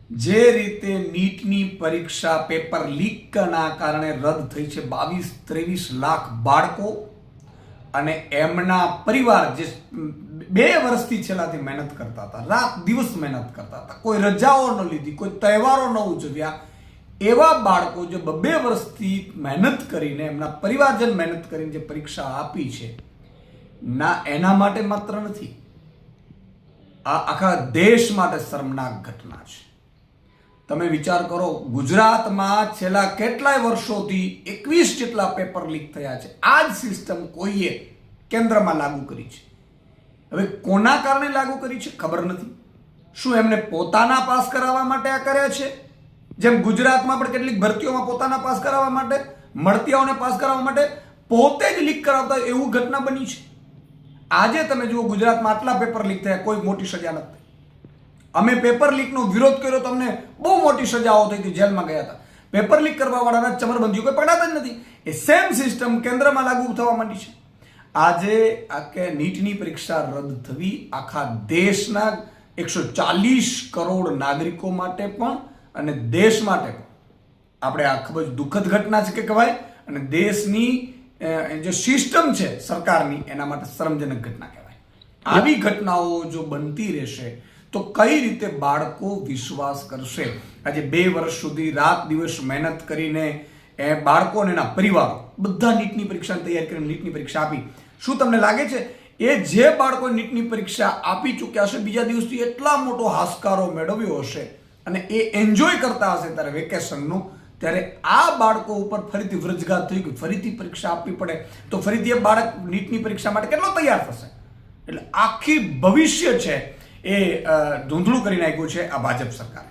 જે રીતે નીટની પરીક્ષા પેપર લીકના કારણે રદ થઈ છે 22-23 લાખ બાળકો અને એમના પરિવાર જે 2 વર્ષથી છેલ્લાથી મહેનત કરતા હતા, રાત દિવસ મહેનત કરતા હતા, કોઈ રજાઓ ન લીધી, કોઈ તહેવારો ન ઉજવ્યા, એવા બાળકો જે 2 વર્ષથી મહેનત કરીને એમના પરિવારજન મહેનત કરીને જે પરીક્ષા આપી છે ના, એના માટે માત્ર નથી, આ આખા દેશ માટે શર્મનાક ઘટના છે. તમે વિચાર કરો, ગુજરાતમાં છેલ્લા કેટલાય વર્ષોથી 21 જેટલા પેપર લીક થયા છે. આ જ સિસ્ટમ કોઈએ કેન્દ્રમાં લાગુ કરી છે. હવે કોના કારણે લાગુ કરી છે ખબર નથી. શું એમને પોતાના પાસ કરાવવા માટે આ કર્યા છે? જેમ ગુજરાતમાં પણ કેટલીક ભરતીઓમાં પોતાના પાસ કરાવવા માટે, મળતિયાઓને પાસ કરાવવા માટે પોતે જ લીક કરાવતા એવું ઘટના બની છે. આજે તમે જુઓ, ગુજરાતમાં આટલા પેપર લીક થયા, કોઈ મોટી સજા નથી. અમે પેપર લીકનો વિરોધ કર્યો તો અમને બહુ મોટી સજાઓ થઈ હતી, જેલમાં ગયા હતા. પેપર લીક કરવા વાળાના ચમરબંધીઓ કોઈ પકડાતા જ નથી. એ સેમ સિસ્ટમ કેન્દ્રમાં લાગુ થવા માંડી છે. આજે આ નીટની પરીક્ષા રદ થવી આખા દેશના 140 કરોડ નાગરિકો માટે પણ અને દેશ માટે પણ આપણે આ ખૂબ જ દુઃખદ ઘટના છે કે કહેવાય, અને દેશની જે સિસ્ટમ છે સરકારની એના માટે શરમજનક ઘટના કહેવાય. આવી ઘટનાઓ જો બનતી રહેશે તો કઈ રીતે બાળકો વિશ્વાસ કરશે? આજે 2 વર્ષ સુધી રાત દિવસ મહેનત કરીને એ બાળકો અને એના પરિવારો બધા નીટની પરીક્ષાની તૈયારી કરીને નીટની પરીક્ષા આપી. શું તમને લાગે છે એ જે બાળકો નીટની પરીક્ષા આપી ચૂક્યા હશે, બીજા દિવસથી એટલા મોટો હાશકારો મેળવ્યો હશે અને એ એન્જોય કરતા હશે ત્યારે વેકેશનનું, ત્યારે આ બાળકો ઉપર ફરીથી વ્રજઘાત થઈ ગયું, ફરીથી પરીક્ષા આપવી પડે તો ફરીથી એ બાળક નીટની પરીક્ષા માટે કેટલો તૈયાર થશે? એટલે આખી ભવિષ્ય છે એ ધૂંધળું કરી નાખ્યું છે આ ભાજપ સરકારે.